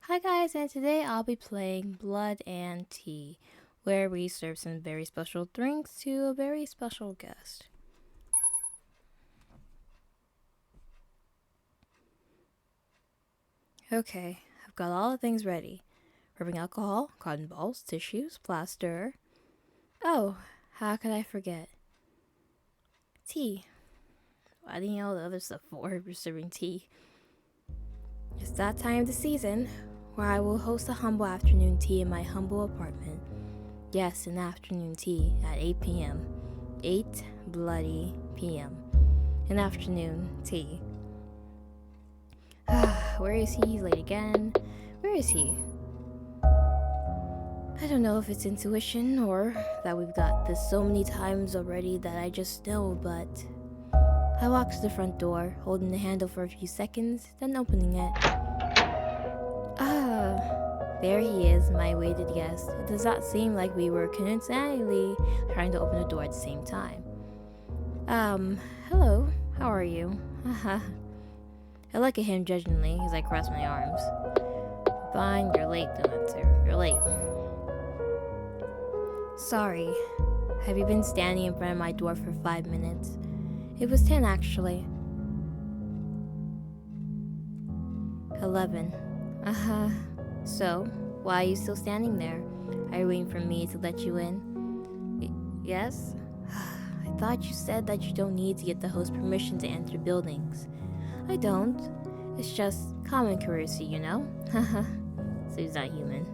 Hi guys, and today I'll be playing Blood and Tea, where we serve some very special drinks to a very special guest. Okay, I've got all the things ready. Rubbing alcohol, cotton balls, tissues, plaster. Oh, how could I forget? Tea. Why didn't you know the other stuff for? We're serving tea. It's that time of the season where I will host a humble afternoon tea in my humble apartment. Yes, an afternoon tea at 8 p.m. 8 bloody p.m. An afternoon tea. Where is he? He's late again. Where is he? I don't know if it's intuition or that we've got this so many times already that I just know, but I walk to the front door, holding the handle for a few seconds, then opening it. There he is, my awaited guest. It does not seem like we were coincidentally trying to open the door at the same time. Hello, how are you? Haha. I look at him judgingly as I cross my arms. Fine, you're late, Donatsu. You're late. Sorry. Have you been standing in front of my door for 5 minutes? It was 10 actually. 11. So, why are you still standing there? Are you waiting for me to let you in? Yes? I thought you said that you don't need to get the host permission to enter buildings. I don't. It's just common courtesy, you know? So he's not human.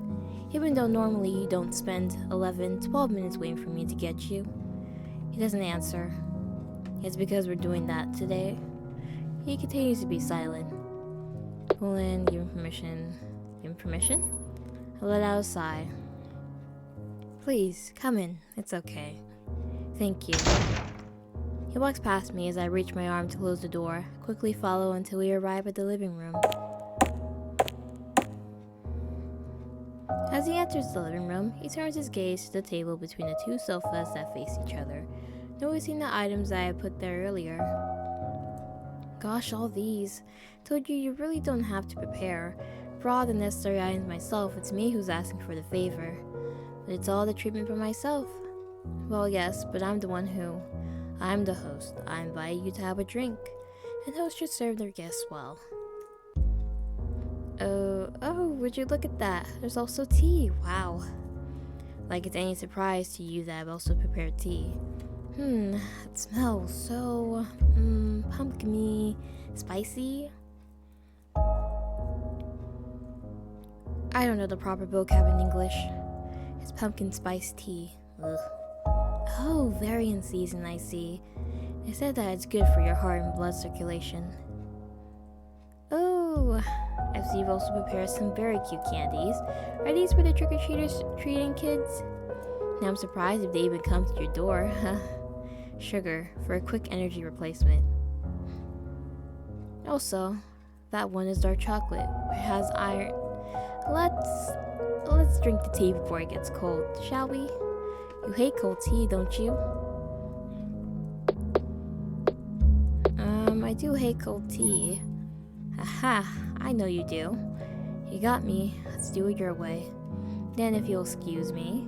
Even though normally you don't spend 11, 12 minutes waiting for me to get you. He doesn't answer. It's because we're doing that today. He continues to be silent. Pull in, give him permission. Give him permission? I let out a sigh. Please, come in. It's okay. Thank you. He walks past me as I reach my arm to close the door, quickly follow until we arrive at the living room. As he enters the living room, he turns his gaze to the table between the two sofas that face each other, noticing the items I had put there earlier. Gosh, all these. Told you really don't have to prepare. For all the necessary items myself, it's me who's asking for the favor. But it's all the treatment for myself. Well, yes, but I'm the one who... I'm the host. I invite you to have a drink. And hosts should serve their guests well. Oh, would you look at that? There's also tea. Wow. Like it's any surprise to you that I've also prepared tea. It smells so... pumpkin-y, spicy. I don't know the proper vocab in English. It's pumpkin spice tea. Ugh. Oh, very in season, I see. They said that it's good for your heart and blood circulation. Oh, I see you've also prepared some very cute candies. Are these for the trick-or-treaters treating kids? Now I'm surprised if they even come to your door. Sugar for a quick energy replacement. Also, that one is dark chocolate, which has iron. Let's drink the tea before it gets cold, shall we? You hate cold tea, don't you? I do hate cold tea. Aha, I know you do. You got me. Let's do it your way. Then if you'll excuse me.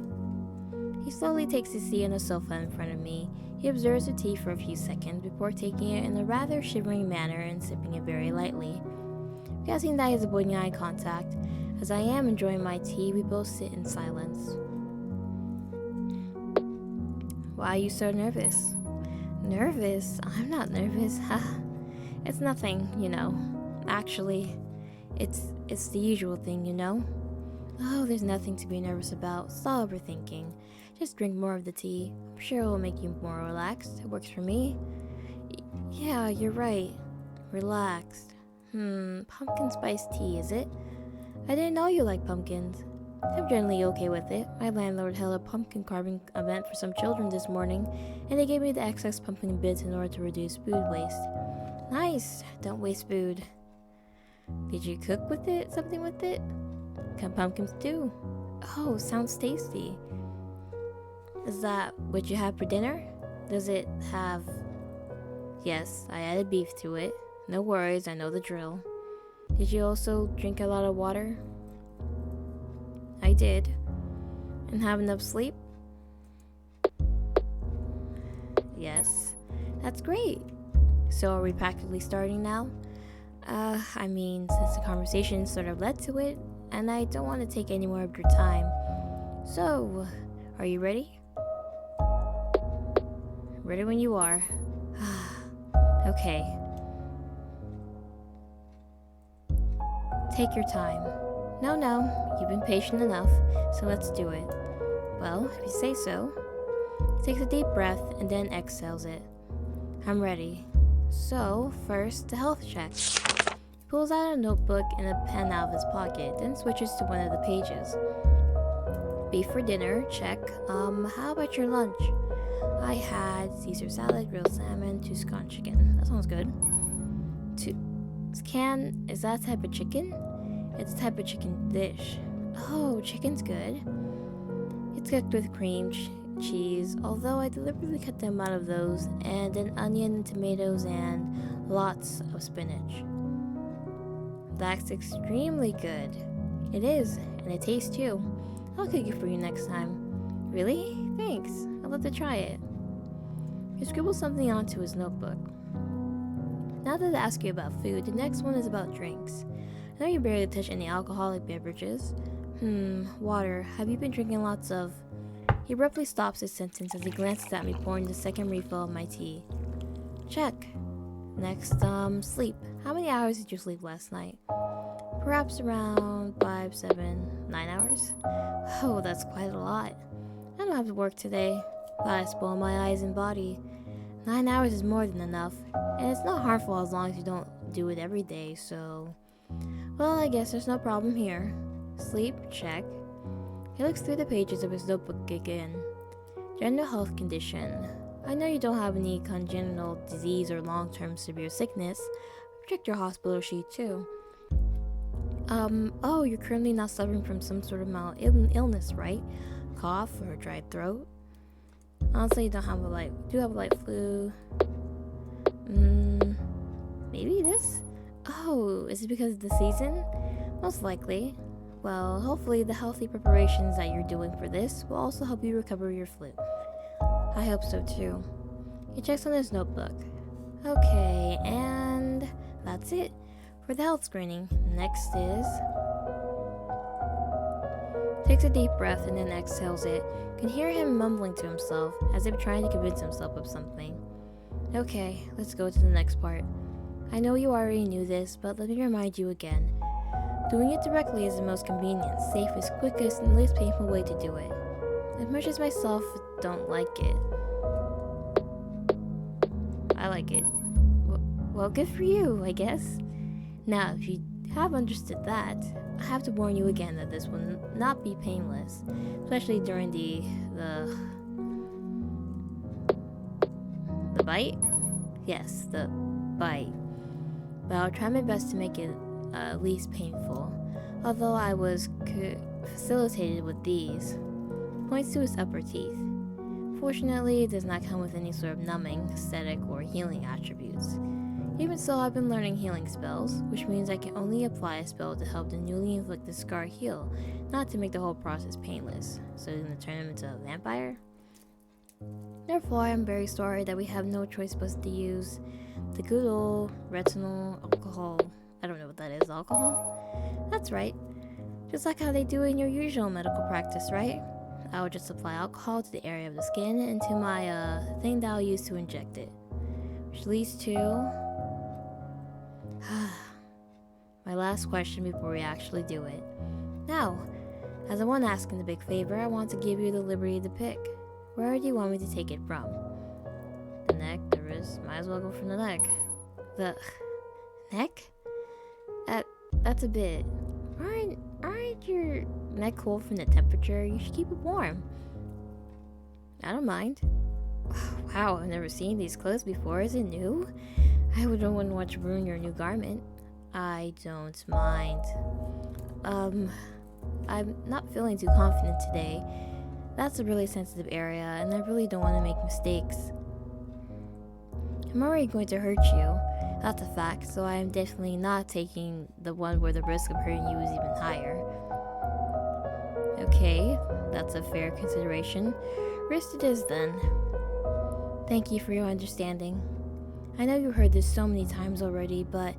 He slowly takes his seat on the sofa in front of me. He observes the tea for a few seconds before taking it in a rather shivering manner and sipping it very lightly. Guessing that he's avoiding eye contact, as I am enjoying my tea, we both sit in silence. Why are you so nervous? Nervous? I'm not nervous. It's nothing, you know. Actually, it's the usual thing, you know. Oh, there's nothing to be nervous about. Stop overthinking. Just drink more of the tea. I'm sure it will make you more relaxed. It works for me. Yeah, you're right. Relaxed. Pumpkin spice tea, is it? I didn't know you like pumpkins. I'm generally okay with it. My landlord held a pumpkin carving event for some children this morning, and they gave me the excess pumpkin bits in order to reduce food waste. Nice. Don't waste food. Did you cook with it? Something with it? Can pumpkins do? Oh, sounds tasty. Is that what you have for dinner? Does it have... Yes, I added beef to it. No worries, I know the drill. Did you also drink a lot of water? I did. And have enough sleep? Yes. That's great. So are we practically starting now? I mean, since the conversation sort of led to it, and I don't want to take any more of your time. So, are you ready? Ready when you are. Okay. Take your time. No, you've been patient enough, so let's do it. Well, if you say so. Takes a deep breath and then exhales it. I'm ready. So, first, the health check. He pulls out a notebook and a pen out of his pocket, then switches to one of the pages. Beef for dinner, check. How about your lunch? I had Caesar salad, grilled salmon, Tuscan chicken. That sounds good. Is that a type of chicken? It's a type of chicken dish. Oh, chicken's good. It's cooked with cream cheese, although I deliberately cut the amount of those, and an onion, tomatoes, and lots of spinach. That's extremely good. It is, and it tastes too. I'll cook it for you next time. Really? Thanks. I'd love to try it. He scribbled something onto his notebook. Now that I ask you about food, the next one is about drinks. I know you barely touch any alcoholic beverages. Water. Have you been drinking lots of... He abruptly stops his sentence as he glances at me pouring the second refill of my tea. Check. Next, sleep. How many hours did you sleep last night? Perhaps around 5, 7, 9 hours. Oh, that's quite a lot. I don't have to work today. Thought I spoiled my eyes and body. 9 hours is more than enough, and it's not harmful as long as you don't do it every day, so... Well, I guess there's no problem here. Sleep, check. He looks through the pages of his notebook again. General health condition. I know you don't have any congenital disease or long-term severe sickness. Check your hospital sheet too. Oh, you're currently not suffering from some sort of mild illness, right? Cough or a dry throat? Honestly, you do have a light flu. Maybe this? Oh, is it because of the season? Most likely. Well, hopefully the healthy preparations that you're doing for this will also help you recover your flu. I hope so too. He checks on his notebook. Okay, and that's it for the health screening. Next is... Takes a deep breath and then exhales it. Can hear him mumbling to himself, as if trying to convince himself of something. Okay, let's go to the next part. I know you already knew this, but let me remind you again. Doing it directly is the most convenient, safest, quickest, and least painful way to do it. As much as myself don't like it. I like it. Well, good for you, I guess. Now, if you have understood that, I have to warn you again that this will not be painless, especially during the bite? Yes, the bite. But I'll try my best to make it least painful, although I was facilitated with these. Points to his upper teeth. Fortunately, it does not come with any sort of numbing, aesthetic, or healing attributes. Even so, I've been learning healing spells, which means I can only apply a spell to help the newly inflicted scar heal, not to make the whole process painless. So you're gonna turn him into a vampire? Therefore, I'm very sorry that we have no choice but to use the good old retinol alcohol. I don't know what that is, alcohol? That's right. Just like how they do in your usual medical practice, right? I will just apply alcohol to the area of the skin and to my thing that I'll use to inject it. Which leads to my last question before we actually do it. Now, as the one asking the big favor, I want to give you the liberty to pick. Where do you want me to take it from? The neck, the wrist, might as well go from the neck. The neck? That's a bit. Aren't your neck cold from the temperature? You should keep it warm. I don't mind. Wow, I've never seen these clothes before. Is it new? I wouldn't want to ruin your new garment. I don't mind. I'm not feeling too confident today. That's a really sensitive area, and I really don't want to make mistakes. I'm already going to hurt you. That's a fact, so I am definitely not taking the one where the risk of hurting you is even higher. that's a fair consideration. Wrist it is then. Thank you for your understanding. I know you've heard this so many times already, but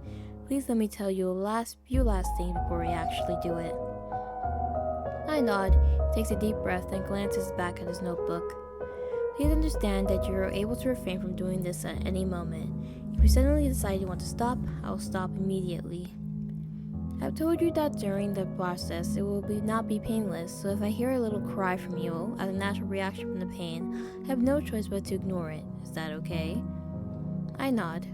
please let me tell you a few last things before we actually do it. I nod, takes a deep breath, and glances back at his notebook. Please understand that you are able to refrain from doing this at any moment. If you suddenly decide you want to stop, I will stop immediately. I've told you that during the process it will not be painless, so if I hear a little cry from you as a natural reaction from the pain, I have no choice but to ignore it. Is that okay? I nod.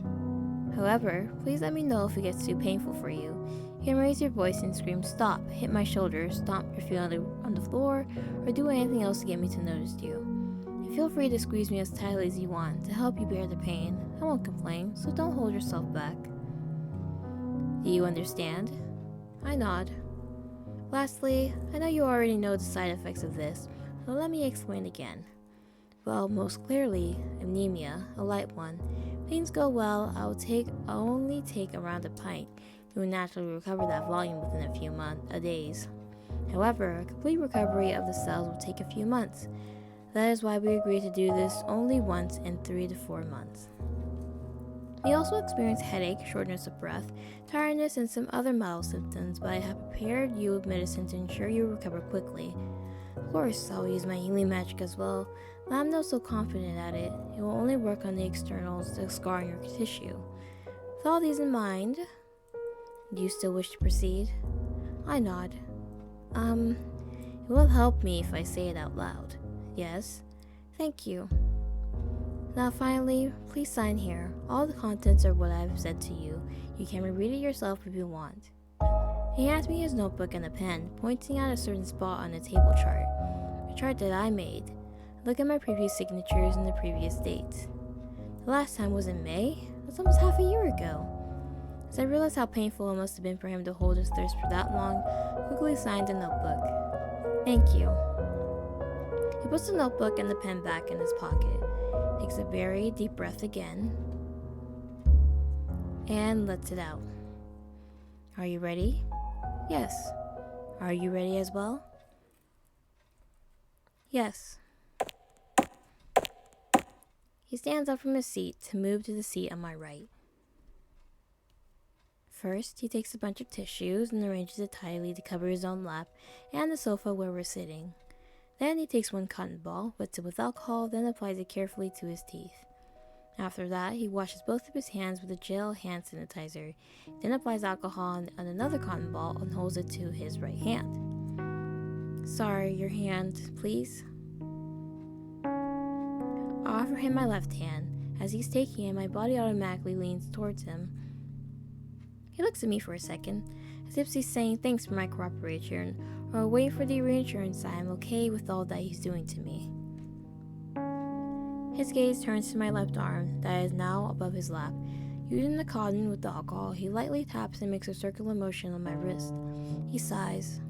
However, please let me know if it gets too painful for you. You can raise your voice and scream stop, hit my shoulder, stomp your feet on the floor, or do anything else to get me to notice you. And feel free to squeeze me as tightly as you want to help you bear the pain. I won't complain, so don't hold yourself back. Do you understand? I nod. Lastly, I know you already know the side effects of this, so let me explain again. Well, most clearly, anemia, a light one. If things go well, I'll only take around a pint. You will naturally recover that volume within a few days. However, a complete recovery of the cells will take a few months. That is why we agreed to do this only once in 3 to 4 months. You also experience headache, shortness of breath, tiredness, and some other mild symptoms, but I have prepared you with medicine to ensure you recover quickly. Of course, I'll use my healing magic as well, but I'm not so confident at it. It will only work on the externals, the scar in your tissue. With all these in mind, do you still wish to proceed? I nod. It will help me if I say it out loud. Yes? Thank you. Now finally, please sign here. All the contents are what I've said to you. You can reread it yourself if you want. He hands me his notebook and a pen, pointing out a certain spot on a table chart. A chart that I made. Look at my previous signatures and the previous dates. The last time was in May? That's almost half a year ago. As I realized how painful it must have been for him to hold his thirst for that long, I quickly signed the notebook. Thank you. He puts the notebook and the pen back in his pocket, takes a very deep breath again, and lets it out. Are you ready? Yes. Are you ready as well? Yes. He stands up from his seat to move to the seat on my right. First, he takes a bunch of tissues and arranges it tidily to cover his own lap and the sofa where we're sitting. Then he takes one cotton ball, wets it with alcohol, then applies it carefully to his teeth. After that, he washes both of his hands with a gel hand sanitizer, then applies alcohol on another cotton ball and holds it to his right hand. Sorry, your hand, please. I offer him my left hand. As he's taking it, my body automatically leans towards him. He looks at me for a second, as if he's saying thanks for my cooperation, or waiting for the reassurance that I'm okay with all that he's doing to me. His gaze turns to my left arm, that is now above his lap. Using the cotton with the alcohol, he lightly taps and makes a circular motion on my wrist. He sighs.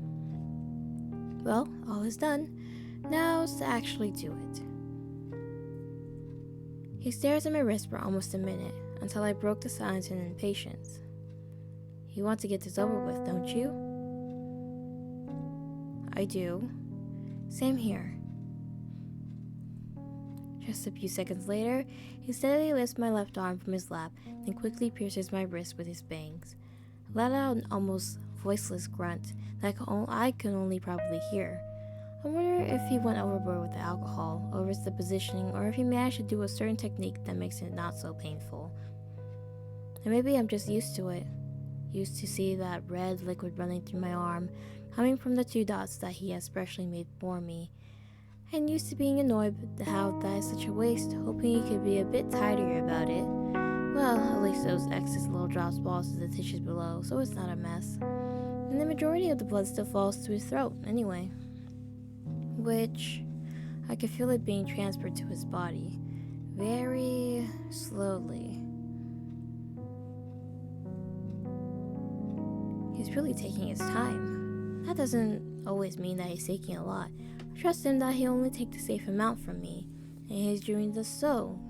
Well, all is done. Now it's to actually do it. He stares at my wrist for almost a minute, until I broke the silence in impatience. You want to get this over with, don't you? I do. Same here. Just a few seconds later, he steadily lifts my left arm from his lap, then quickly pierces my wrist with his bangs. I let out an almost voiceless grunt that I could only probably hear. I wonder if he went overboard with the alcohol, over the positioning, or if he managed to do a certain technique that makes it not so painful. And maybe I'm just used to it. Used to see that red liquid running through my arm, coming from the 2 dots that he has specially made for me. And used to being annoyed at how that is such a waste, hoping he could be a bit tidier about it. Well, at least those excess little drops falls to the tissues below, so it's not a mess. And the majority of the blood still falls to his throat, anyway. Which, I could feel it being transferred to his body, very slowly. He's really taking his time. That doesn't always mean that he's taking a lot. I trust him that he'll only take the safe amount from me, and he's doing this so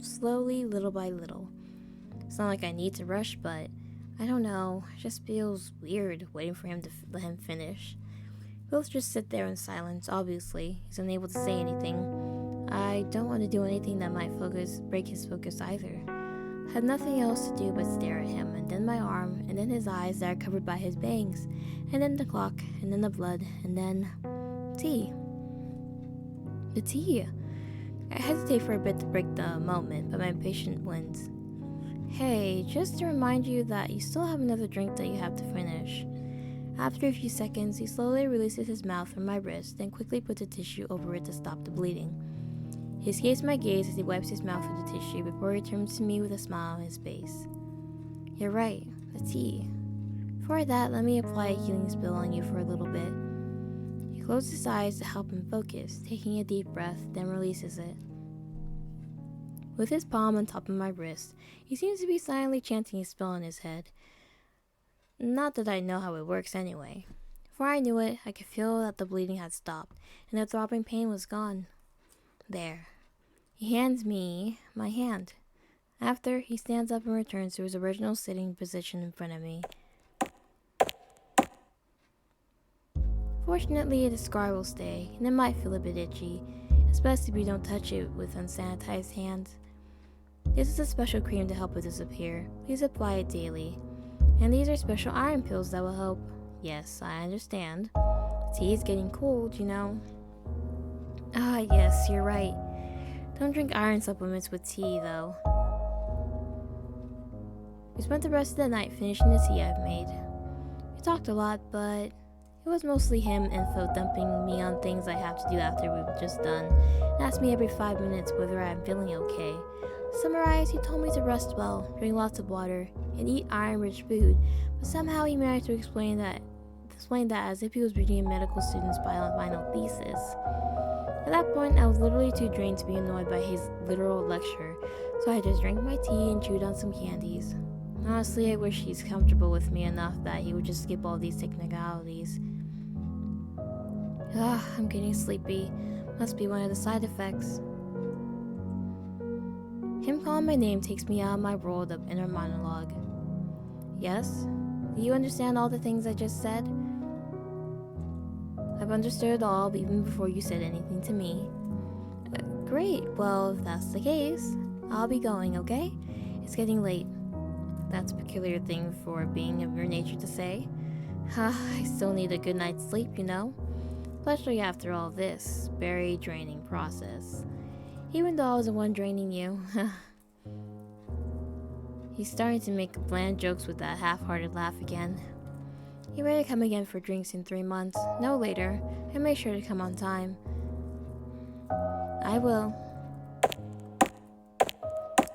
slowly, little by little. It's not like I need to rush, but I don't know, it just feels weird waiting for him to let him finish. Both just sit there in silence, obviously. He's unable to say anything. I don't want to do anything that might break his focus either. I have nothing else to do but stare at him, and then my arm, and then his eyes that are covered by his bangs, and then the clock, and then the blood, and then tea. The tea. I hesitate for a bit to break the moment, but my impatience wins. Hey, just to remind you that you still have another drink that you have to finish. After a few seconds, he slowly releases his mouth from my wrist, then quickly puts a tissue over it to stop the bleeding. He escapes my gaze as he wipes his mouth with the tissue before he turns to me with a smile on his face. You're right, the tea. Before that, let me apply a healing spell on you for a little bit. He closes his eyes to help him focus, taking a deep breath, then releases it. With his palm on top of my wrist, he seems to be silently chanting a spell in his head. Not that I know how it works anyway. Before I knew it, I could feel that the bleeding had stopped, and the throbbing pain was gone. There. He hands me my hand. After, he stands up and returns to his original sitting position in front of me. Fortunately, the scar will stay, and it might feel a bit itchy. It's best if you don't touch it with unsanitized hands. This is a special cream to help it disappear. Please apply it daily. And these are special iron pills that will help. Yes, I understand. Tea is getting cold, you know. Ah, yes, you're right. Don't drink iron supplements with tea, though. We spent the rest of the night finishing the tea I've made. We talked a lot, but it was mostly him info dumping me on things I have to do after we've just done, and asked me every 5 minutes whether I'm feeling okay. To summarize, he told me to rest well, drink lots of water, and eat iron-rich food, but somehow he managed to explain that as if he was reading a medical student's final thesis. At that point, I was literally too drained to be annoyed by his literal lecture, so I just drank my tea and chewed on some candies. Honestly, I wish he's comfortable with me enough that he would just skip all these technicalities. I'm getting sleepy. Must be one of the side effects. Him calling my name takes me out of my rolled up inner monologue. Yes? Do you understand all the things I just said? I've understood it all even before you said anything to me. Great, well, if that's the case, I'll be going, okay? It's getting late. That's a peculiar thing for a being of your nature to say. I still need a good night's sleep, you know? Especially after all this very draining process. Even though I was the one draining you. He's starting to make bland jokes with that half-hearted laugh again. You ready to come again for drinks in 3 months? No later. And make sure to come on time. I will.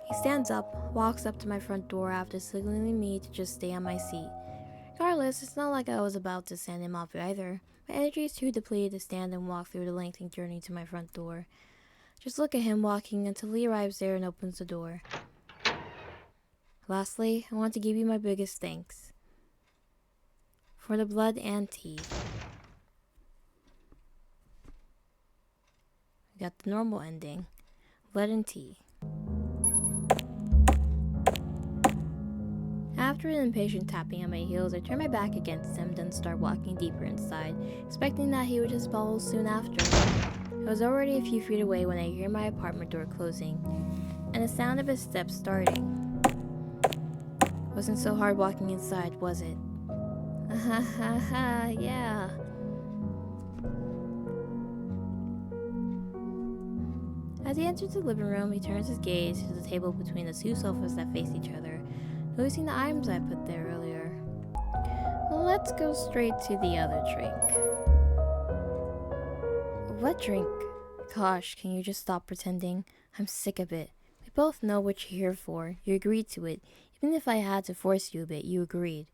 He stands up, walks up to my front door after signaling me to just stay on my seat. Regardless, it's not like I was about to send him off either. My energy is too depleted to stand and walk through the lengthy journey to my front door. Just look at him walking until he arrives there and opens the door. Lastly, I want to give you my biggest thanks. For the blood and tea. We got the normal ending. Blood and tea. After an impatient tapping on my heels, I turn my back against him, then start walking deeper inside, expecting that he would just follow soon after. I was already a few feet away when I hear my apartment door closing, and the sound of his steps starting. Wasn't so hard walking inside, was it? Yeah. As he enters the living room, he turns his gaze to the table between the two sofas that face each other, noticing the items I put there earlier. Well, let's go straight to the other drink. What drink? Gosh, can you just stop pretending? I'm sick of it. We both know what you're here for. You agreed to it. Even if I had to force you a bit, you agreed.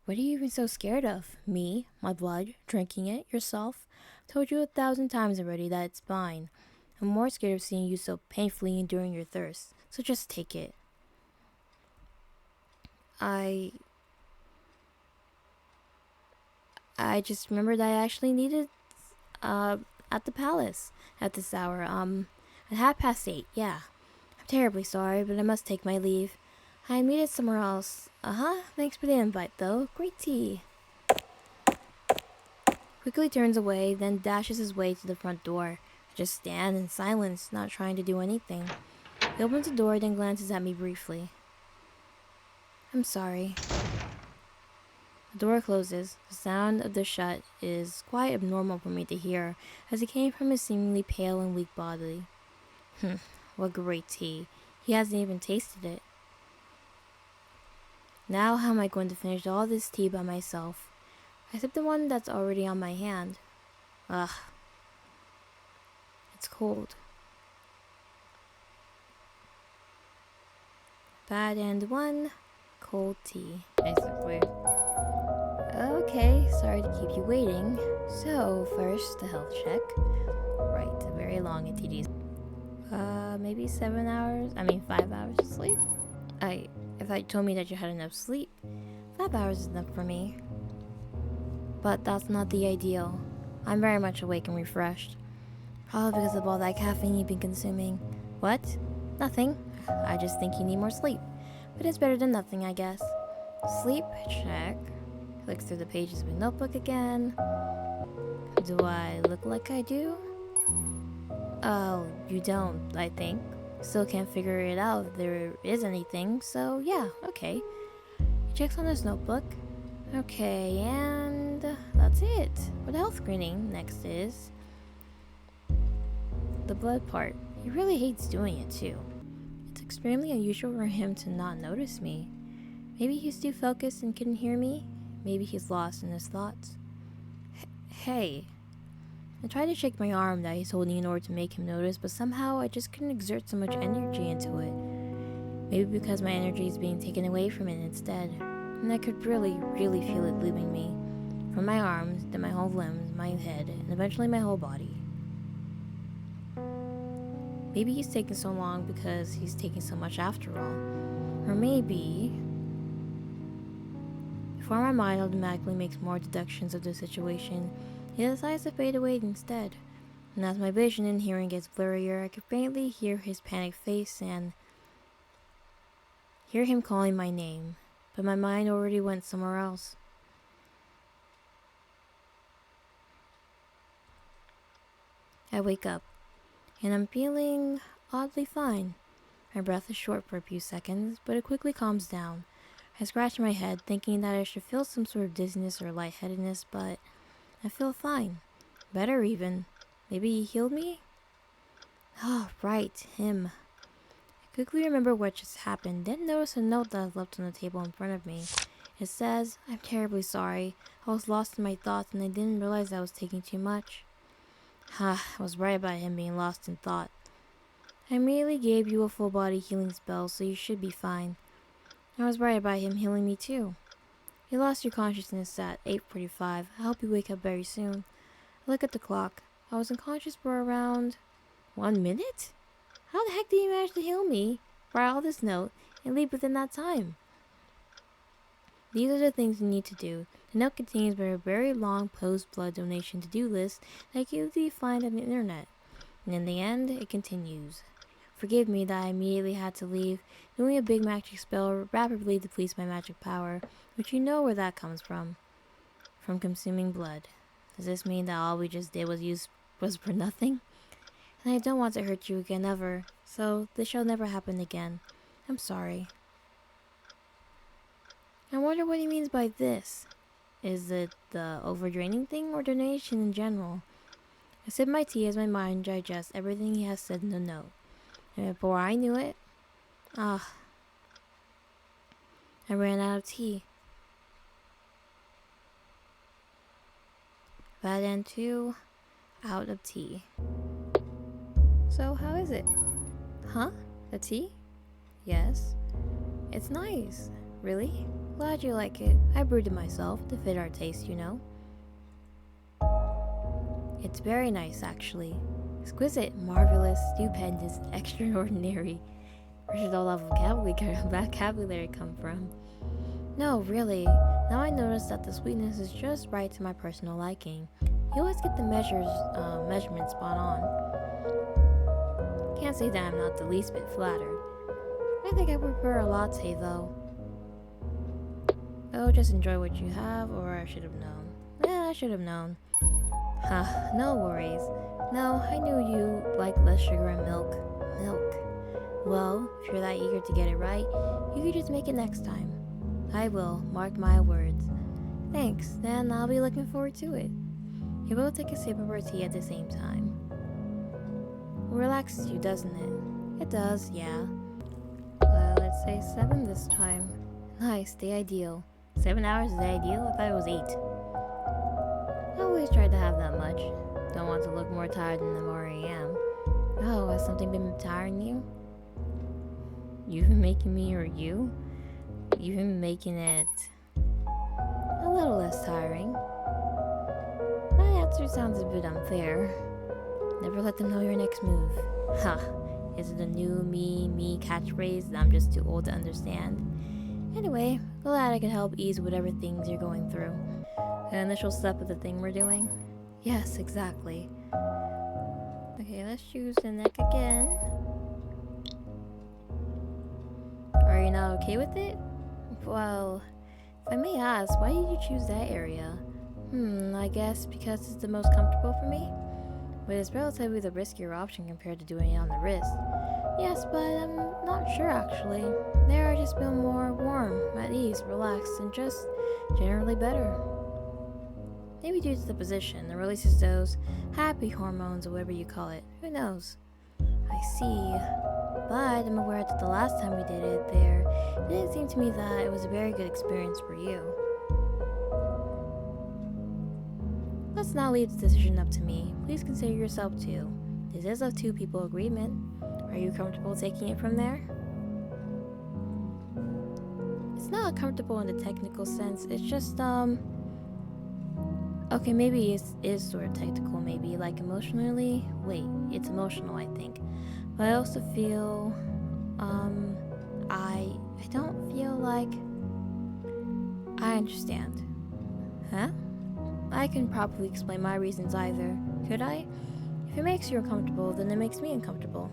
What are you even so scared of? Me? My blood? Drinking it? Yourself? I've told you 1,000 times already that it's fine. I'm more scared of seeing you so painfully enduring your thirst. So just take it. I just remembered I actually needed at the palace at this hour. At 8:30, yeah. I'm terribly sorry, but I must take my leave. I needed somewhere else. Thanks for the invite, though. Great tea. quickly turns away, then dashes his way to the front door. I just stand in silence, not trying to do anything. He opens the door, then glances at me briefly. I'm sorry. The door closes. The sound of the shut is quite abnormal for me to hear, as it came from his seemingly pale and weak body. What great tea. He hasn't even tasted it. Now how am I going to finish all this tea by myself? I sip the one that's already on my hand. Ugh. It's cold. Bad end one. Cold tea, basically. Okay, sorry to keep you waiting. So, first, the health check. Right, very long and tedious. Maybe 7 hours? 5 hours of sleep? If I told me that you had enough sleep, 5 hours is enough for me. But that's not the ideal. I'm very much awake and refreshed. Probably because of all that caffeine you've been consuming. What? Nothing. I just think you need more sleep. But it's better than nothing, I guess. Sleep check. Clicks through the pages of my notebook again. Do I look like I do? Oh, you don't, I think. Still can't figure it out if there is anything, so yeah, okay. He checks on his notebook. Okay, and that's it. For the health screening, next is the blood part. He really hates doing it too. It's extremely unusual for him to not notice me. Maybe he's too focused and couldn't hear me. Maybe he's lost in his thoughts. Hey. I tried to shake my arm that he's holding in order to make him notice, but somehow I just couldn't exert so much energy into it. Maybe because my energy is being taken away from it instead. And I could really feel it leaving me. From my arms, then my whole limbs, my head, and eventually my whole body. Maybe he's taking so long because he's taking so much after all. Or maybe... Before my mind automatically makes more deductions of the situation, he decides to fade away instead. And as my vision and hearing gets blurrier, I can faintly hear his panicked face and hear him calling my name. But my mind already went somewhere else. I wake up, and I'm feeling oddly fine. My breath is short for a few seconds, but it quickly calms down. I scratch my head, thinking that I should feel some sort of dizziness or lightheadedness, but I feel fine. Better even. Maybe he healed me? Oh, right, him. I quickly remember what just happened, then notice a note that I've left on the table in front of me. It says, I'm terribly sorry. I was lost in my thoughts and I didn't realize I was taking too much. I was right about him being lost in thought. I immediately gave you a full body healing spell, so you should be fine. I was right about him healing me too. You lost your consciousness at 8:45. I hope you wake up very soon. I look at the clock. I was unconscious for around 1 minute? How the heck did you manage to heal me, write all this note, and leave within that time? These are the things you need to do. The note contains a very long post-blood donation to-do list that you can find on the internet. And in the end, it continues. Forgive me that I immediately had to leave. Doing a big magic spell rapidly depletes my magic power, but you know where that comes from. From consuming blood. Does this mean that all we just did was for nothing? And I don't want to hurt you again ever, so this shall never happen again. I'm sorry. I wonder what he means by this. Is it the overdraining thing or donation in general? I sip my tea as my mind digests everything he has said in the note. And before I knew it, I ran out of tea. Bad end 2, out of tea. So how is it? Huh? The tea? Yes. It's nice. Really? Glad you like it. I brewed it myself to fit our taste, you know. It's very nice, actually. Exquisite, marvelous, stupendous, extraordinary. Where should all that vocabulary come from? No, really. Now I notice that the sweetness is just right to my personal liking. You always get the measurement spot on. Can't say that I'm not the least bit flattered. I think I prefer a latte, though. Oh, just enjoy what you have, or I should have known. Yeah, I should have known. Huh, no worries. No, I knew you like less sugar and milk. Milk. Well, if you're that eager to get it right, you could just make it next time. I will, mark my words. Thanks, then I'll be looking forward to it. You both take a sip of our tea at the same time. Relaxes you, doesn't it? It does, yeah. Well, let's say 7 this time. Nice, the ideal. 7 hours is the ideal? I thought it was 8. I always tried to have that much. Don't want to look more tired than I already am. Oh, has something been tiring you? You've been making me or you? You've been making it a little less tiring. My answer sounds a bit unfair. Never let them know your next move. Ha! Is it a new me catchphrase that I'm just too old to understand? Anyway, glad I could help ease whatever things you're going through. The initial step of the thing we're doing? Yes, exactly. Okay, let's choose the neck again. Are you not okay with it? Well, if I may ask, why did you choose that area? I guess because it's the most comfortable for me. But it's relatively the riskier option compared to doing it on the wrist. Yes, but I'm not sure actually. There I just feel more warm, at ease, relaxed, and just generally better. Maybe due to the position, it releases those happy hormones or whatever you call it. Who knows? I see. But I'm aware that the last time we did it there, it didn't seem to me that it was a very good experience for you. Let's not leave the decision up to me. Please consider yourself too. This is a two-people agreement. Are you comfortable taking it from there? It's not comfortable in the technical sense. It's just, okay, maybe it is sort of technical, maybe, like emotionally. Wait, it's emotional, I think. But I also feel, I don't feel like I understand. Huh? I can probably explain my reasons either, could I? If it makes you uncomfortable, then it makes me uncomfortable.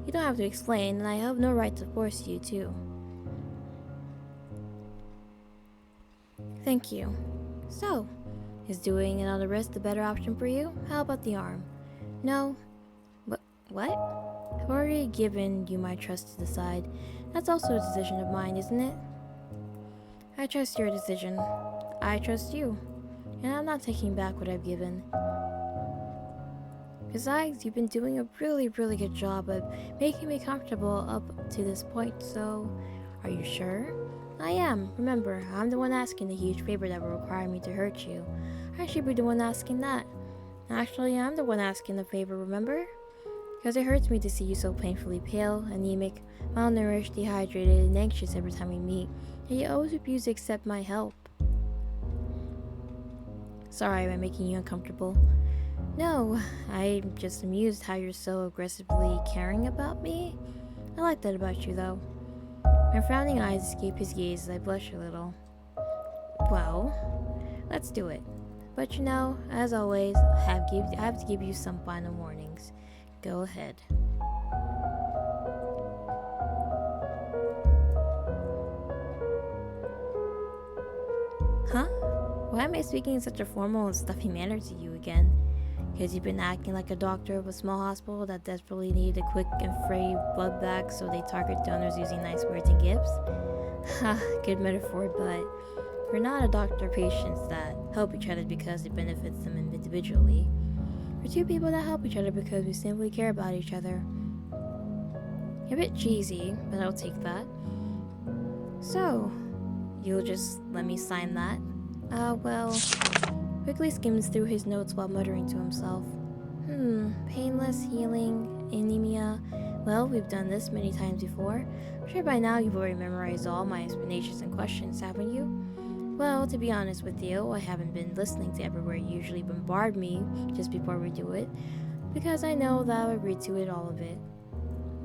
You don't have to explain, and I have no right to force you to. Thank you. So, is doing it on the wrist the better option for you? How about the arm? No. What? I've already given you my trust to decide. That's also a decision of mine, isn't it? I trust your decision. I trust you. And I'm not taking back what I've given. Besides, you've been doing a really, really good job of making me comfortable up to this point, so are you sure? I am. Remember, I'm the one asking the huge favor that will require me to hurt you. I should be the one asking that. Actually, I'm the one asking the favor, remember? Because it hurts me to see you so painfully pale, anemic, malnourished, dehydrated, and anxious every time we meet, and you always refuse to accept my help. Sorry I'm making you uncomfortable. No, I'm just amused how you're so aggressively caring about me. I like that about you, though. My frowning eyes escape his gaze as I blush a little. Well, let's do it. But you know, as always, I have to give you some final warnings. Go ahead. Huh? Why am I speaking in such a formal and stuffy manner to you again? Because you've been acting like a doctor of a small hospital that desperately needed a quick and free blood bag, so they target donors using nice words and gifts? Ha, good metaphor, but we're not a doctor of patients that help each other because it benefits them individually. We're two people that help each other because we simply care about each other. A bit cheesy, but I'll take that. So, you'll just let me sign that? Well, quickly skims through his notes while muttering to himself. Painless, healing, anemia. Well, we've done this many times before. I'm sure by now you've already memorized all my explanations and questions, haven't you? Well, to be honest with you, I haven't been listening to everywhere you usually bombard me just before we do it, because I know that I'll read to it, all of it.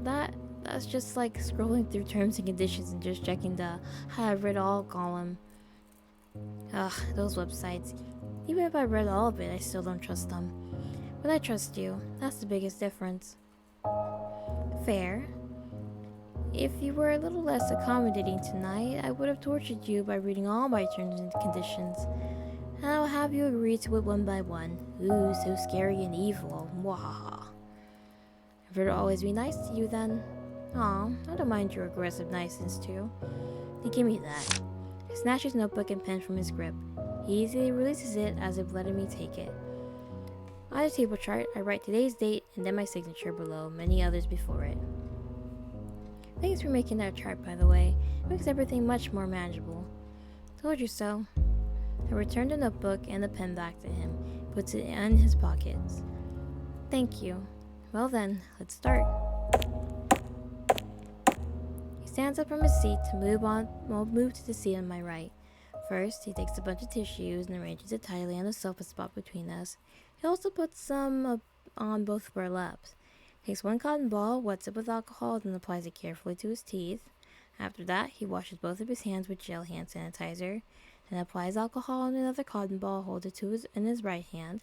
That's just like scrolling through terms and conditions and just checking the I've read all column. Ugh, those websites. Even if I read all of it, I still don't trust them. But I trust you. That's the biggest difference. Fair. If you were a little less accommodating tonight, I would have tortured you by reading all my terms and conditions. and I'll have you agree to it one by one. Ooh, so scary and evil. Mwahaha. If it'll always be nice to you then. Aw, I don't mind your aggressive niceness too. Then give me that. I snatch his notebook and pen from his grip. He easily releases it as if letting me take it. On the table chart, I write today's date and then my signature below, many others before it. Thanks for making that chart, by the way. It makes everything much more manageable. Told you so. I return the notebook and the pen back to him, puts it in his pockets. Thank you. Well then, let's start. He stands up from his seat to move to the seat on my right. First, he takes a bunch of tissues and arranges it tidily on the sofa spot between us. He also puts some on both of our laps. Takes one cotton ball, wets it with alcohol, then applies it carefully to his teeth. After that, he washes both of his hands with gel hand sanitizer, then applies alcohol on another cotton ball, holds it in his right hand.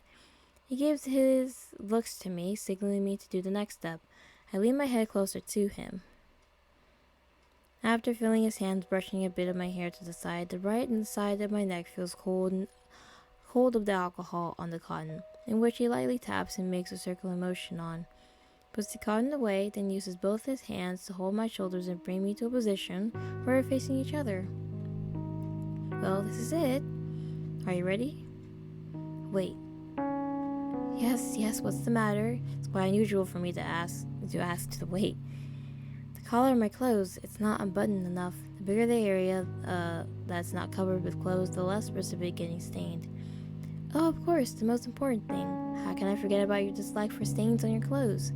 He gives his looks to me, signaling me to do the next step. I lean my head closer to him. After feeling his hands brushing a bit of my hair to the side, the right side of my neck feels cold of the alcohol on the cotton, in which he lightly taps and makes a circular motion on. Puts the cotton away, then uses both his hands to hold my shoulders and bring me to a position where we're facing each other. Well, this is it. Are you ready? Wait. Yes, what's the matter? It's quite unusual for me to ask to wait. The collar of my clothes, it's not unbuttoned enough. The bigger the area that's not covered with clothes, the less risk of it getting stained. Oh, of course, the most important thing. How can I forget about your dislike for stains on your clothes?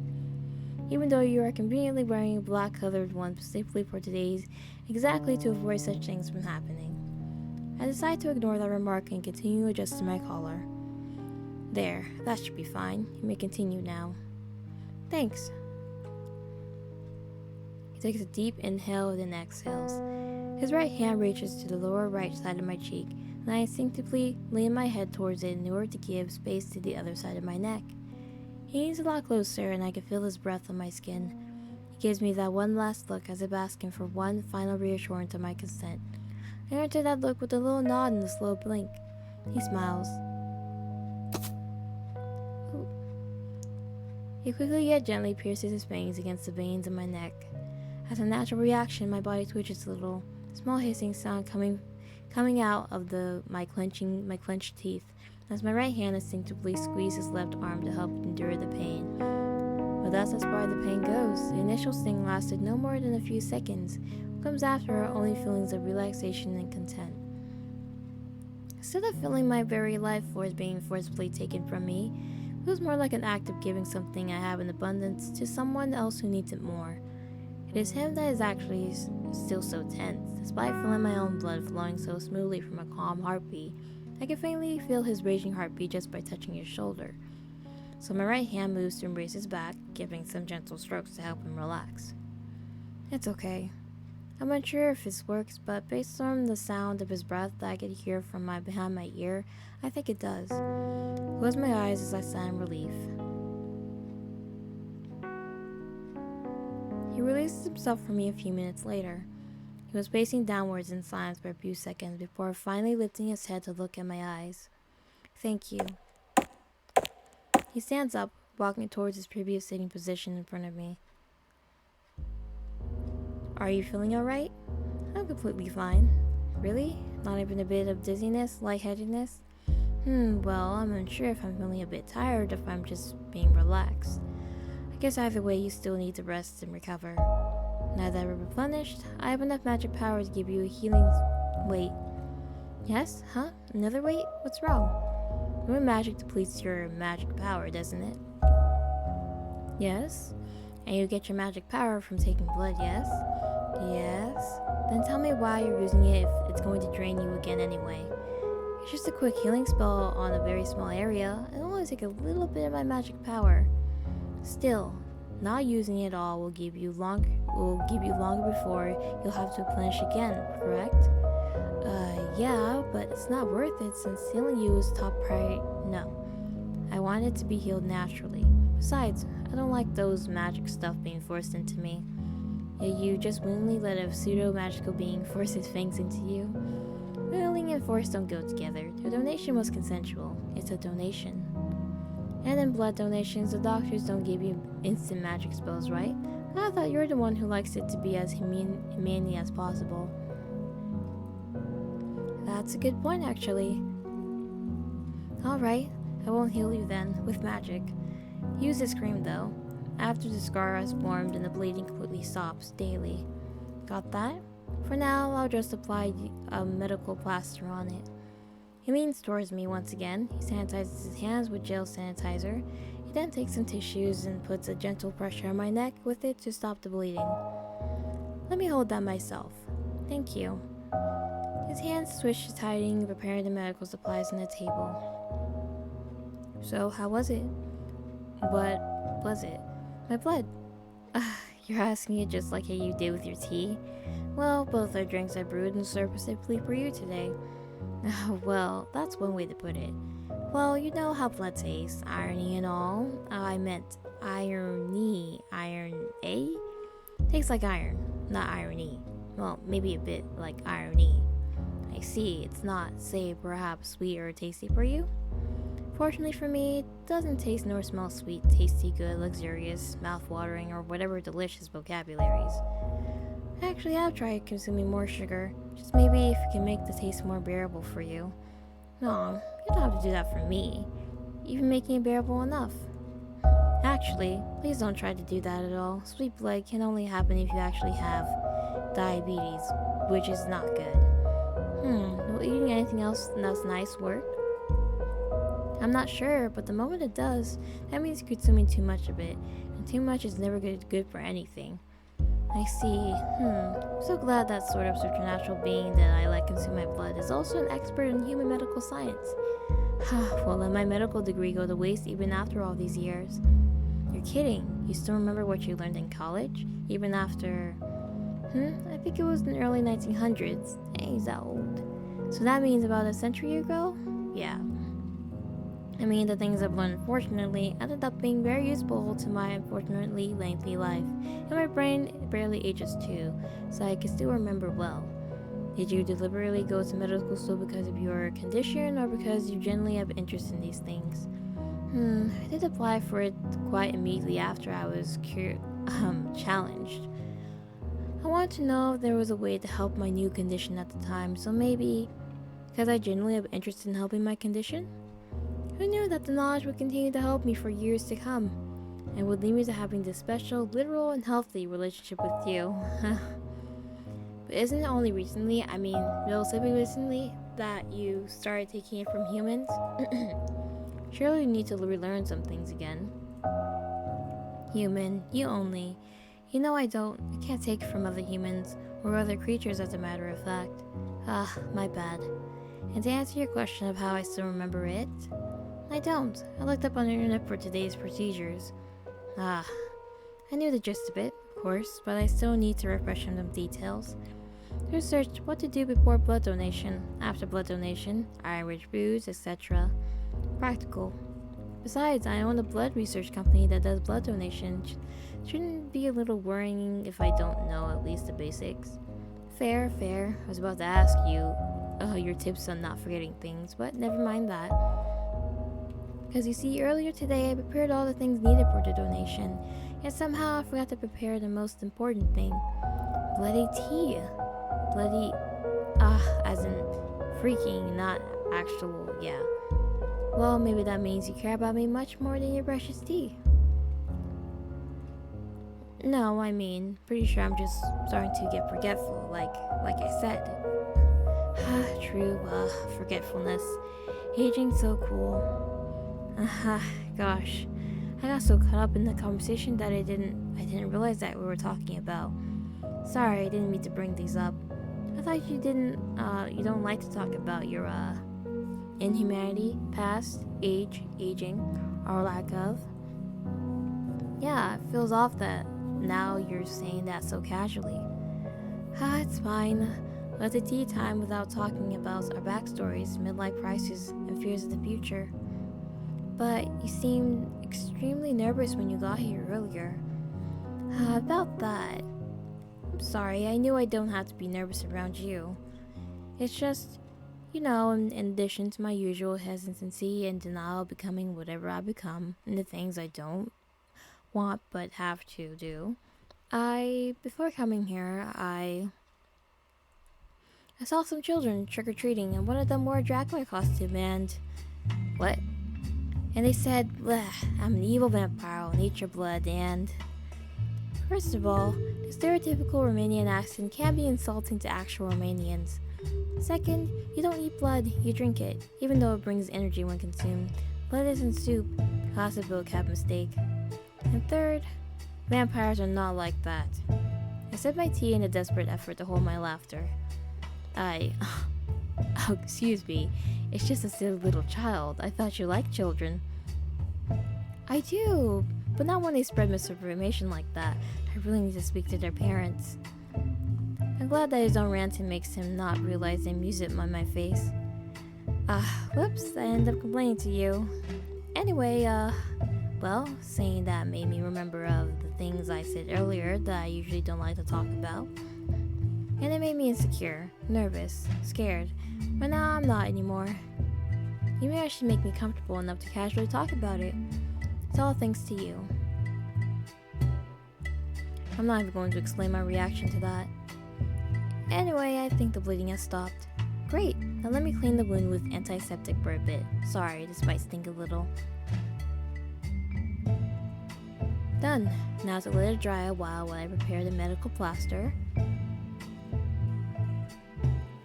Even though you are conveniently wearing a black-colored one specifically for today's, exactly to avoid such things from happening. I decide to ignore that remark and continue adjusting my collar. There, that should be fine. You may continue now. Thanks. He takes a deep inhale and then exhales. His right hand reaches to the lower right side of my cheek, and I instinctively lean my head towards it in order to give space to the other side of my neck. He leans a lot closer, and I can feel his breath on my skin. He gives me that one last look as if asking for one final reassurance of my consent. I answer that look with a little nod and a slow blink. He smiles. Ooh. He quickly yet gently pierces his fangs against the veins in my neck. As a natural reaction, my body twitches a little, a small hissing sound coming out of my clenched teeth, as my right hand instinctively squeezes his left arm to help endure the pain. But that's as far as the pain goes. The initial sting lasted no more than a few seconds. What comes after are only feelings of relaxation and content. Instead of feeling my very life force being forcibly taken from me, it was more like an act of giving something I have in abundance to someone else who needs it more. It is him that is actually still so tense. Despite feeling my own blood flowing so smoothly from a calm heartbeat, I can faintly feel his raging heartbeat just by touching his shoulder. So my right hand moves to embrace his back, giving some gentle strokes to help him relax. It's okay. I'm unsure if this works, but based on the sound of his breath that I could hear from behind my ear, I think it does. I close my eyes as I sigh in relief. He releases himself from me a few minutes later. He was pacing downwards in silence for a few seconds before finally lifting his head to look at my eyes. Thank you. He stands up, walking towards his previous sitting position in front of me. Are you feeling alright? I'm completely fine. Really? Not even a bit of dizziness, lightheadedness? Well, I'm unsure if I'm feeling a bit tired or if I'm just being relaxed. I guess either way you still need to rest and recover. Now that we're replenished, I have enough magic power to give you a healing... Wait. Yes? Huh? Another wait? What's wrong? More magic depletes your magic power, doesn't it? Yes? And you get your magic power from taking blood, yes? Yes? Then tell me why you're using it if it's going to drain you again anyway. It's just a quick healing spell on a very small area. It'll only take a little bit of my magic power. Still, not using it all will give you longer before you'll have to replenish again, correct? Yeah, but it's not worth it since healing you is top priority. No. I want it to be healed naturally. Besides, I don't like those magic stuff being forced into me. Yet you just willingly let a pseudo-magical being force his fangs into you. Cheating and force don't go together. The donation was consensual. It's a donation. And in blood donations, the doctors don't give you instant magic spells, right? I thought you're the one who likes it to be as humanely as possible. That's a good point, actually. Alright, I won't heal you then, with magic. Use this cream, though. After the scar has formed and the bleeding completely stops, daily. Got that? For now, I'll just apply a medical plaster on it. He leans towards me once again. He sanitizes his hands with gel sanitizer. He then takes some tissues and puts a gentle pressure on my neck with it to stop the bleeding. Let me hold that myself. Thank you. His hands switch to tidying, preparing the medical supplies on the table. So, how was it? What was it? My blood. You're asking it just like how you did with your tea? Well, both are drinks I brewed and served specifically for you today. Well, that's one way to put it. Well, you know how blood tastes, irony and all. I meant irony. Iron A? Tastes like iron, not irony. Well, maybe a bit like irony. I see, it's not, say, perhaps sweet or tasty for you? Fortunately for me, it doesn't taste nor smell sweet, tasty, good, luxurious, mouth-watering, or whatever delicious vocabularies. Actually, I'll try consuming more sugar, just maybe if it can make the taste more bearable for you. No, you don't have to do that for me. You've been making it bearable enough. Actually, please don't try to do that at all. Sweet blood can only happen if you actually have diabetes, which is not good. Will eating anything else that's nice work? I'm not sure, but the moment it does, that means you're consuming too much of it, and too much is never good for anything. I see. I'm so glad that sort of supernatural being that I let consume my blood is also an expert in human medical science. Well, let my medical degree go to waste even after all these years. You're kidding. You still remember what you learned in college? Even after... I think it was in the early 1900s. Dang, he's that old. So that means about a century ago? Yeah. I mean, the things I've learned, unfortunately, ended up being very useful to my unfortunately lengthy life, and my brain barely ages too, so I can still remember well. Did you deliberately go to medical school because of your condition, or because you genuinely have interest in these things? I did apply for it quite immediately after I was challenged. I wanted to know if there was a way to help my new condition at the time, so maybe because I genuinely have interest in helping my condition? Who knew that the knowledge would continue to help me for years to come, and would lead me to having this special, literal, and healthy relationship with you? But isn't it only recently, relatively recently, that you started taking it from humans? Surely you need to relearn some things again. Human, you only. You know I can't take from other humans, or other creatures as a matter of fact. My bad. And to answer your question of how I still remember it, I don't. I looked up on the internet for today's procedures. I knew the gist of it, of course, but I still need to refresh on some details. Research what to do before blood donation, after blood donation, iron-rich foods, etc. Practical. Besides, I own a blood research company that does blood donation. Shouldn't be a little worrying if I don't know at least the basics. Fair. I was about to ask you your tips on not forgetting things, but never mind that. Because you see, earlier today I prepared all the things needed for the donation, yet somehow I forgot to prepare the most important thing. Bloody tea. Bloody, as in freaking, not actual, yeah. Well, maybe that means you care about me much more than your precious tea. No, pretty sure I'm just starting to get forgetful, like I said. True, forgetfulness. Aging so cool. Gosh. I got so caught up in the conversation that I didn't realize that we were talking about. Sorry, I didn't mean to bring these up. I thought you don't like to talk about your, inhumanity, past, aging, or lack of. Yeah, it feels off that now you're saying that so casually. It's fine. Let the tea time without talking about our backstories, midlife crises, and fears of the future. But you seemed extremely nervous when you got here earlier. About that. I'm sorry, I knew I don't have to be nervous around you. It's just, You know, in addition to my usual hesitancy and denial of becoming whatever I become and the things I don't want but have to do, before coming here, I saw some children trick or treating, and one of them wore a Dracula costume. And what? And they said, "Bleh, I'm an evil vampire. I'll eat your blood." And first of all, the stereotypical Romanian accent can be insulting to actual Romanians. Second, you don't eat blood, you drink it, even though it brings energy when consumed. Blood isn't soup. Classic vocab mistake. And third, vampires are not like that. I sipped my tea in a desperate effort to hold my laughter. Oh, excuse me. It's just a silly little child. I thought you liked children. I do, but not when they spread misinformation like that. I really need to speak to their parents. I'm glad that his own ranting makes him not realize I'm using on my face. Whoops, I ended up complaining to you. Anyway, well, saying that made me remember of the things I said earlier that I usually don't like to talk about. And it made me insecure, nervous, scared, but now I'm not anymore. You may actually make me comfortable enough to casually talk about it. It's all thanks to you. I'm not even going to explain my reaction to that. Anyway, I think the bleeding has stopped. Great, now let me clean the wound with antiseptic for a bit. Sorry, this might stink a little. Done. Now to let it dry a while I prepare the medical plaster.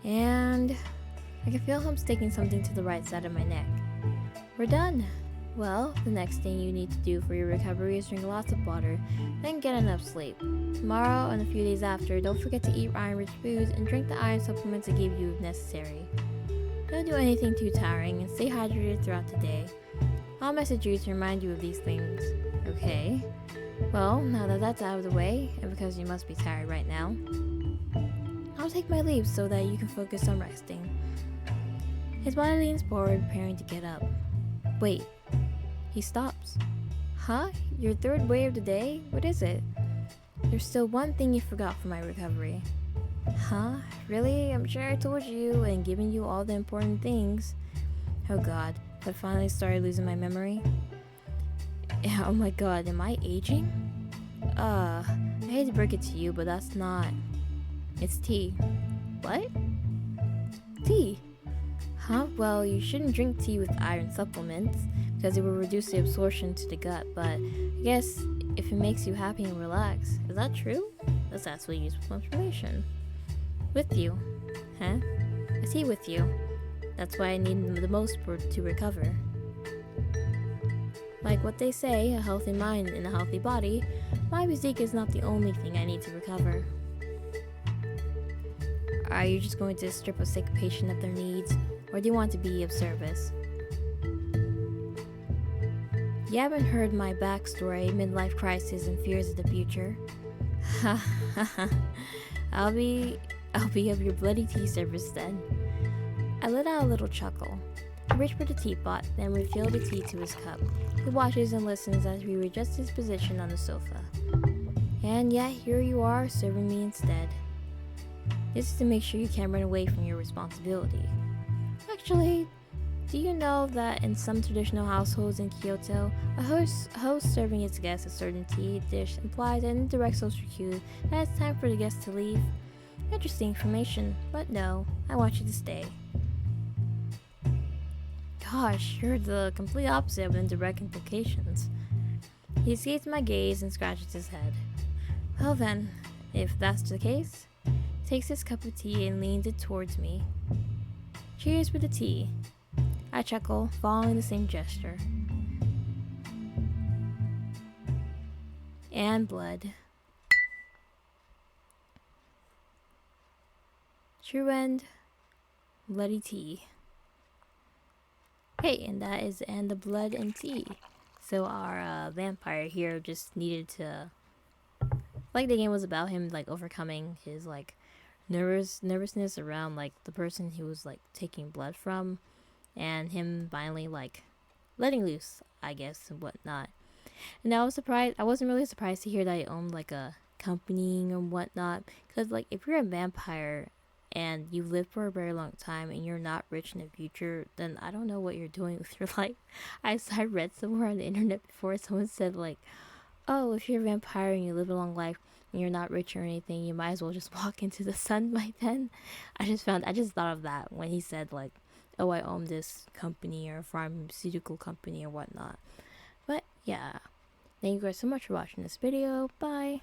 And I can feel him sticking something to the right side of my neck. We're done. Well, the next thing you need to do for your recovery is drink lots of water, then get enough sleep. Tomorrow and a few days after, don't forget to eat iron-rich foods and drink the iron supplements I give you if necessary. Don't do anything too tiring and stay hydrated throughout the day. I'll message you to remind you of these things. Okay? Well, now that that's out of the way, and because you must be tired right now, I'll take my leave so that you can focus on resting. His body leans forward, preparing to get up. Wait. He stops. Huh? Your third way of the day? What is it? There's still one thing you forgot from my recovery. Huh? Really? I'm sure I told you and given you all the important things. Oh god, I finally started losing my memory. Oh my god, am I aging? I hate to break it to you, but that's not. It's tea. What? Tea? Huh? Well, you shouldn't drink tea with iron supplements because it will reduce the absorption to the gut, but I guess if it makes you happy and relax. Is that true? That's actually useful information. With you. Huh? A tea with you. That's why I need the most to recover. Like what they say, a healthy mind in a healthy body, my physique is not the only thing I need to recover. Are you just going to strip a sick patient of their needs, or do you want to be of service? You haven't heard my backstory, midlife crisis, and fears of the future. Ha ha ha. I'll be of your bloody tea service then. I let out a little chuckle. He reached for the teapot, then refilled the tea to his cup. He watches and listens as we readjust his position on the sofa. And yet, here you are, serving me instead. This is to make sure you can't run away from your responsibility. Actually, do you know that in some traditional households in Kyoto, a host serving its guests a certain tea dish implies an indirect social cue that it's time for the guest to leave? Interesting information, but no, I want you to stay. Gosh, you're the complete opposite of indirect implications. He escapes my gaze and scratches his head. Well then, if that's the case, takes his cup of tea and leans it towards me. Cheers for the tea. I chuckle, following the same gesture. And blood. True end. Bloody tea. Hey, and that is the end of Blood and Tea. So our vampire here just needed to, like, the game was about him like overcoming his like nervousness around like the person he was like taking blood from, and him finally like letting loose, I guess, and whatnot. And I wasn't really surprised to hear that he owned like a company or whatnot, because like if you're a vampire, and you live for a very long time and you're not rich in the future, then I don't know what you're doing with your life. I read somewhere on the internet before, someone said like, oh, if you're a vampire and you live a long life and you're not rich or anything, you might as well just walk into the sun by then. I just thought of that when he said like, oh, I own this company or pharmaceutical company or whatnot. But yeah, thank you guys so much for watching this video. Bye.